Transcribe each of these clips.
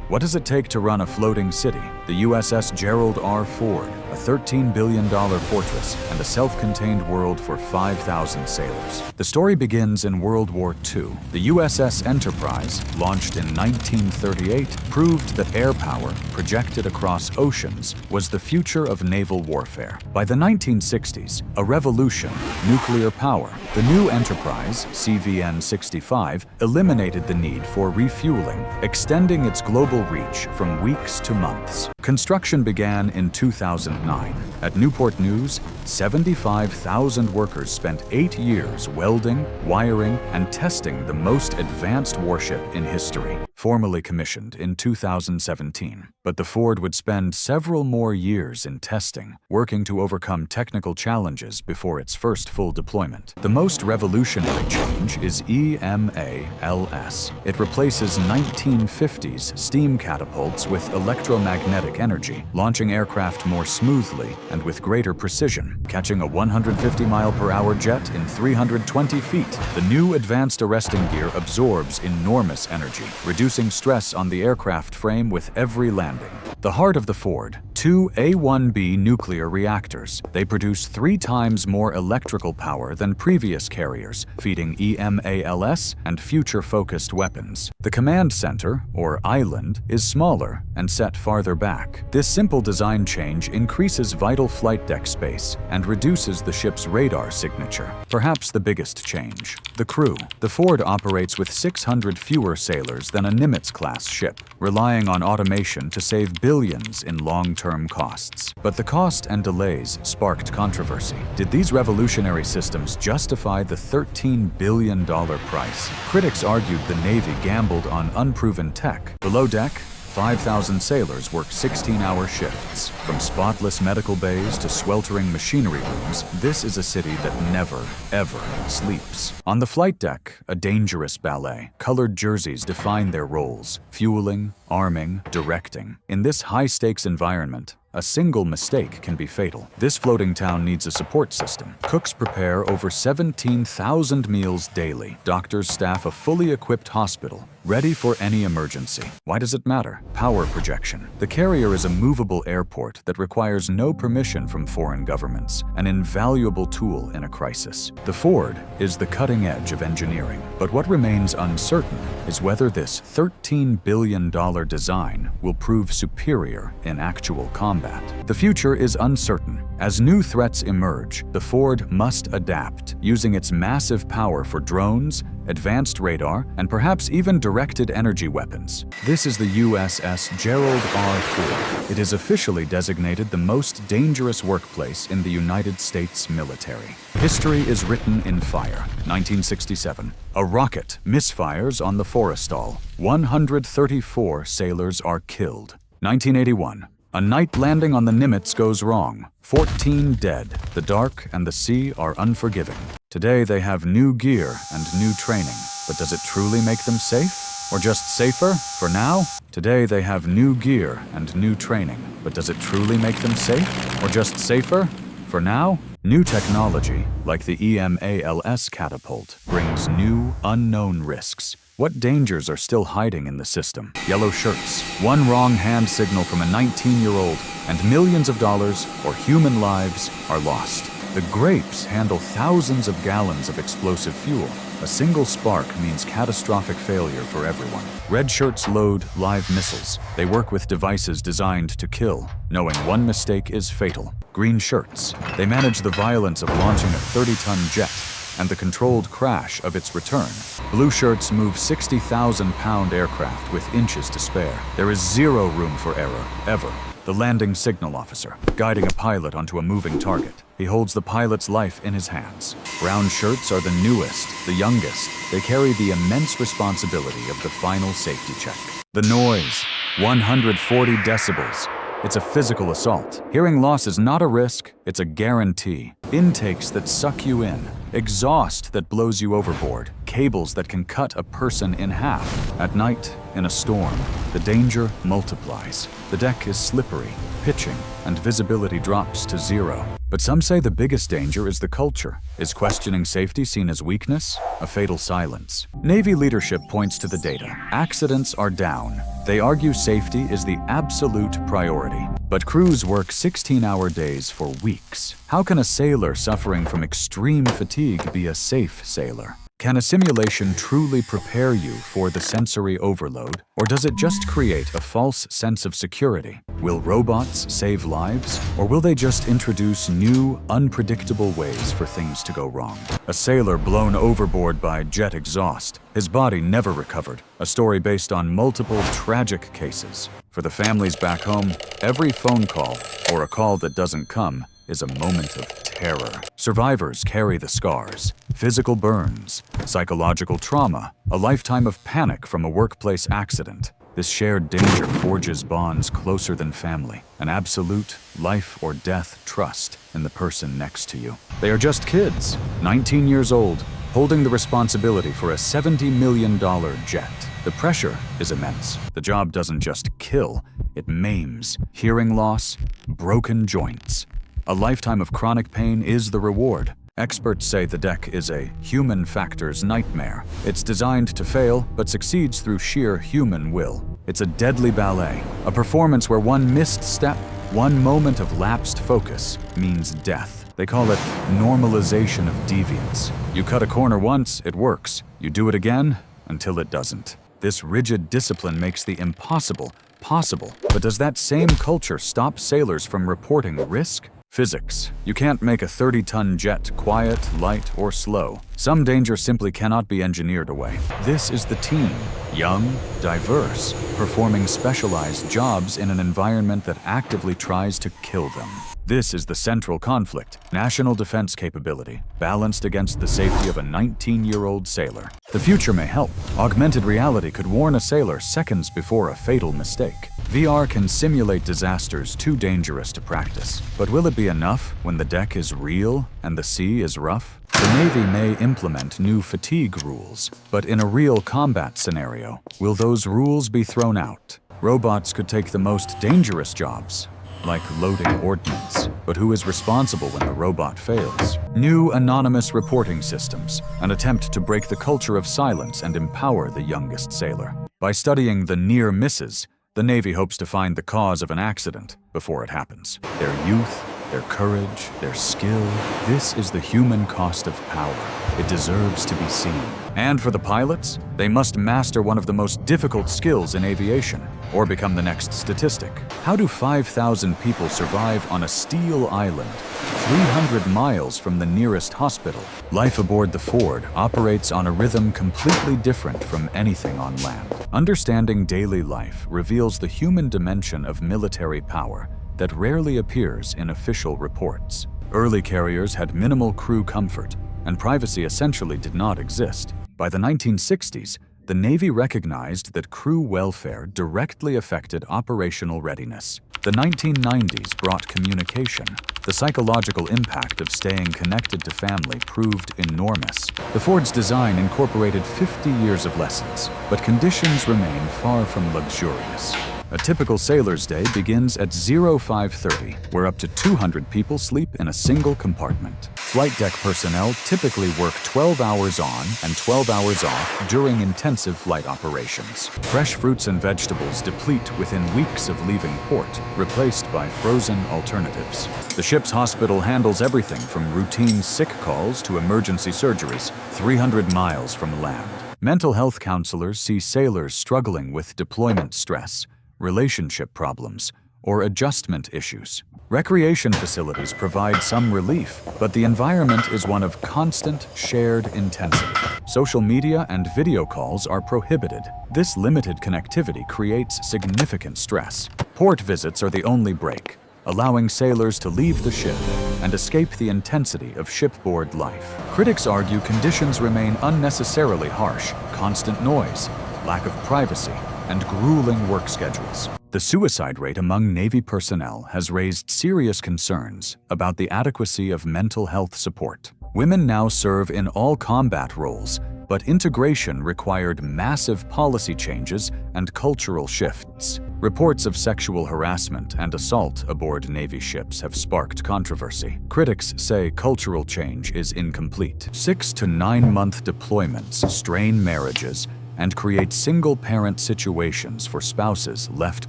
What does it take to run a floating city? The USS Gerald R. Ford, a $13 billion fortress and a self-contained world for 5,000 sailors. The story begins in World War II. The USS Enterprise, launched in 1938, proved that air power projected across oceans was the future of naval warfare. By the 1960s, a revolution, nuclear power. The new Enterprise, CVN-65, eliminated the need for refueling, extending its global reach from weeks to months. Construction began in 2009. At Newport News, 75,000 workers spent 8 years welding, wiring, and testing the most advanced warship in history, formally commissioned in 2017. But the Ford would spend several more years in testing, working to overcome technical challenges before its first full deployment. The most revolutionary change is EMALS. It replaces 1950s steam catapults with electromagnetic energy, launching aircraft more smoothly and with greater precision, catching a 150-mile-per-hour jet in 320 feet. The new advanced arresting gear absorbs enormous energy, reducing stress on the aircraft frame with every landing. The heart of the Ford, 2 A-1B nuclear reactors. They produce 3 times more electrical power than previous carriers, feeding EMALS and future-focused weapons. The command center, or island, is smaller and set farther back. This simple design change increases vital flight deck space and reduces the ship's radar signature. Perhaps the biggest change. The crew. The Ford operates with 600 fewer sailors than a Nimitz-class ship, relying on automation to save billions in long-term costs. But the cost and delays sparked controversy. Did these revolutionary systems justify the $13 billion price? Critics argued the Navy gambled on unproven tech. Below deck, 5,000 sailors work 16-hour shifts. From spotless medical bays to sweltering machinery rooms, this is a city that never, ever sleeps. On the flight deck, a dangerous ballet. Colored jerseys define their roles: fueling, arming, directing. In this high-stakes environment, a single mistake can be fatal. This floating town needs a support system. Cooks prepare over 17,000 meals daily. Doctors staff a fully equipped hospital, ready for any emergency. Why does it matter? Power projection. The carrier is a movable airport that requires no permission from foreign governments, an invaluable tool in a crisis. The Ford is the cutting edge of engineering. But what remains uncertain is whether this $13 billion design will prove superior in actual combat. The future is uncertain. As new threats emerge, the Ford must adapt, using its massive power for drones, advanced radar, and perhaps even directed energy weapons. This is the USS Gerald R. Ford. It is officially designated the most dangerous workplace in the United States military. History is written in fire. 1967. A rocket misfires on the Forrestal. 134 sailors are killed. 1981. A night landing on the Nimitz goes wrong. 14 dead. The dark and the sea are unforgiving. Today they have new gear and new training. But does it truly make them safe? Or just safer for now? Today they have new gear and new training. But does it truly make them safe? Or just safer for now? New technology, like the EMALS catapult, brings new, unknown risks. What dangers are still hiding in the system? Yellow shirts. One wrong hand signal from a 19-year-old, and millions of dollars or human lives are lost. The grapes handle thousands of gallons of explosive fuel. A single spark means catastrophic failure for everyone. Red shirts load live missiles. They work with devices designed to kill, knowing one mistake is fatal. Green shirts. They manage the violence of launching a 30-ton jet and the controlled crash of its return. Blue shirts move 60,000-pound aircraft with inches to spare. There is zero room for error, ever. The landing signal officer, guiding a pilot onto a moving target. He holds the pilot's life in his hands. Brown shirts are the newest, the youngest. They carry the immense responsibility of the final safety check. The noise, 140 decibels. It's a physical assault. Hearing loss is not a risk, it's a guarantee. Intakes that suck you in, exhaust that blows you overboard, cables that can cut a person in half. At night, In a storm, the danger multiplies. The deck is slippery, pitching, and visibility drops to zero. But some say the biggest danger is the culture. Is questioning safety seen as weakness? A fatal silence. Navy leadership points to the data. Accidents are down. They argue safety is the absolute priority. But crews work 16-hour days for weeks. How can a sailor suffering from extreme fatigue be a safe sailor? Can a simulation truly prepare you for the sensory overload, or does it just create a false sense of security? Will robots save lives, or will they just introduce new, unpredictable ways for things to go wrong? A sailor blown overboard by jet exhaust. His body never recovered. A story based on multiple tragic cases. For the families back home, every phone call, or a call that doesn't come, is a moment of terror. Survivors carry the scars, physical burns, psychological trauma, a lifetime of panic from a workplace accident. This shared danger forges bonds closer than family, an absolute life or death trust in the person next to you. They are just kids, 19 years old, holding the responsibility for a $70 million jet. The pressure is immense. The job doesn't just kill, it maims, hearing loss, broken joints. A lifetime of chronic pain is the reward. Experts say the deck is a human factors nightmare. It's designed to fail, but succeeds through sheer human will. It's a deadly ballet, a performance where one missed step, one moment of lapsed focus means death. They call it normalization of deviance. You cut a corner once, it works. You do it again, until it doesn't. This rigid discipline makes the impossible possible. But does that same culture stop sailors from reporting risk? Physics. You can't make a 30-ton jet quiet, light, or slow. Some danger simply cannot be engineered away. This is the team, young, diverse, performing specialized jobs in an environment that actively tries to kill them. This is the central conflict, national defense capability, balanced against the safety of a 19-year-old sailor. The future may help. Augmented reality could warn a sailor seconds before a fatal mistake. VR can simulate disasters too dangerous to practice. But will it be enough when the deck is real and the sea is rough? The Navy may implement new fatigue rules, but in a real combat scenario, will those rules be thrown out? Robots could take the most dangerous jobs, like loading ordnance. But who is responsible when the robot fails? New anonymous reporting systems, an attempt to break the culture of silence and empower the youngest sailor. By studying the near misses, the Navy hopes to find the cause of an accident before it happens. Their youth, their courage, their skill, this is the human cost of power. It deserves to be seen. And for the pilots, they must master one of the most difficult skills in aviation, or become the next statistic. How do 5,000 people survive on a steel island, 300 miles from the nearest hospital? Life aboard the Ford operates on a rhythm completely different from anything on land. Understanding daily life reveals the human dimension of military power that rarely appears in official reports. Early carriers had minimal crew comfort, and privacy essentially did not exist. By the 1960s, the Navy recognized that crew welfare directly affected operational readiness. The 1990s brought communication. The psychological impact of staying connected to family proved enormous. The Ford's design incorporated 50 years of lessons, but conditions remain far from luxurious. A typical sailor's day begins at 05:30, where up to 200 people sleep in a single compartment. Flight deck personnel typically work 12 hours on and 12 hours off during intensive flight operations. Fresh fruits and vegetables deplete within weeks of leaving port, replaced by frozen alternatives. The ship's hospital handles everything from routine sick calls to emergency surgeries, 300 miles from land. Mental health counselors see sailors struggling with deployment stress, relationship problems, or adjustment issues. Recreation facilities provide some relief, but the environment is one of constant, shared intensity. Social media and video calls are prohibited. This limited connectivity creates significant stress. Port visits are the only break, allowing sailors to leave the ship and escape the intensity of shipboard life. Critics argue conditions remain unnecessarily harsh, constant noise, lack of privacy, and grueling work schedules. The suicide rate among Navy personnel has raised serious concerns about the adequacy of mental health support. Women now serve in all combat roles, But integration required massive policy changes and cultural shifts. Reports of sexual harassment and assault aboard Navy ships have sparked controversy. Critics say cultural change is incomplete. 6 to 9 month deployments strain marriages and create single-parent situations for spouses left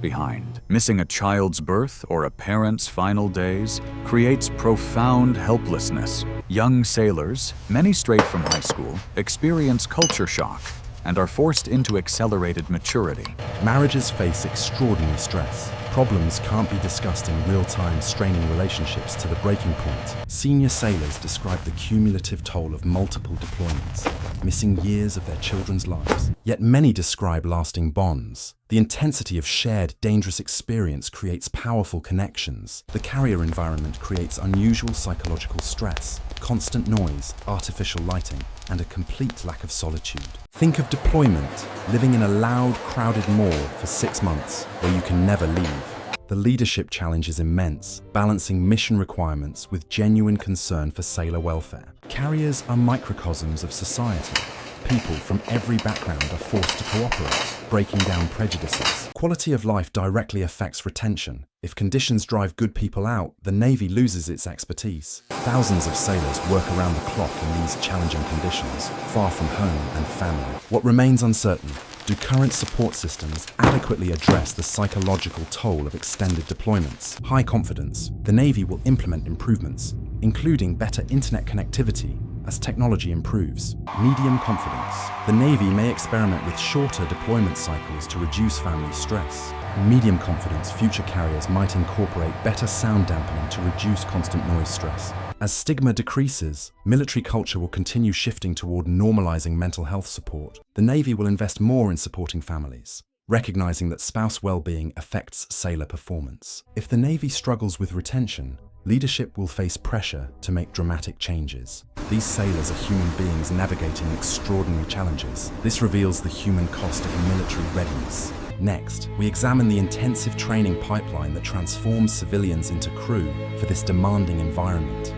behind. Missing a child's birth or a parent's final days creates profound helplessness. Young sailors, many straight from high school, experience culture shock and are forced into accelerated maturity. Marriages face extraordinary stress. Problems can't be discussed in real time, straining relationships to the breaking point. Senior sailors describe the cumulative toll of multiple deployments, missing years of their children's lives. Yet many describe lasting bonds. The intensity of shared, dangerous experience creates powerful connections. The carrier environment creates unusual psychological stress, constant noise, artificial lighting, and a complete lack of solitude. Think of deployment, living in a loud, crowded mall for 6 months, where you can never leave. The leadership challenge is immense, balancing mission requirements with genuine concern for sailor welfare. Carriers are microcosms of society. People from every background are forced to cooperate, breaking down prejudices. Quality of life directly affects retention. If conditions drive good people out, the Navy loses its expertise. Thousands of sailors work around the clock in these challenging conditions, far from home and family. What remains uncertain: do current support systems adequately address the psychological toll of extended deployments? High confidence. The Navy will implement improvements, including better internet connectivity, as technology improves. Medium confidence. The Navy may experiment with shorter deployment cycles to reduce family stress. Medium confidence, future carriers might incorporate better sound dampening to reduce constant noise stress. As stigma decreases, military culture will continue shifting toward normalizing mental health support. The Navy will invest more in supporting families, recognizing that spouse well-being affects sailor performance. If the Navy struggles with retention, leadership will face pressure to make dramatic changes. These sailors are human beings navigating extraordinary challenges. This reveals the human cost of military readiness. Next, we examine the intensive training pipeline that transforms civilians into crew for this demanding environment.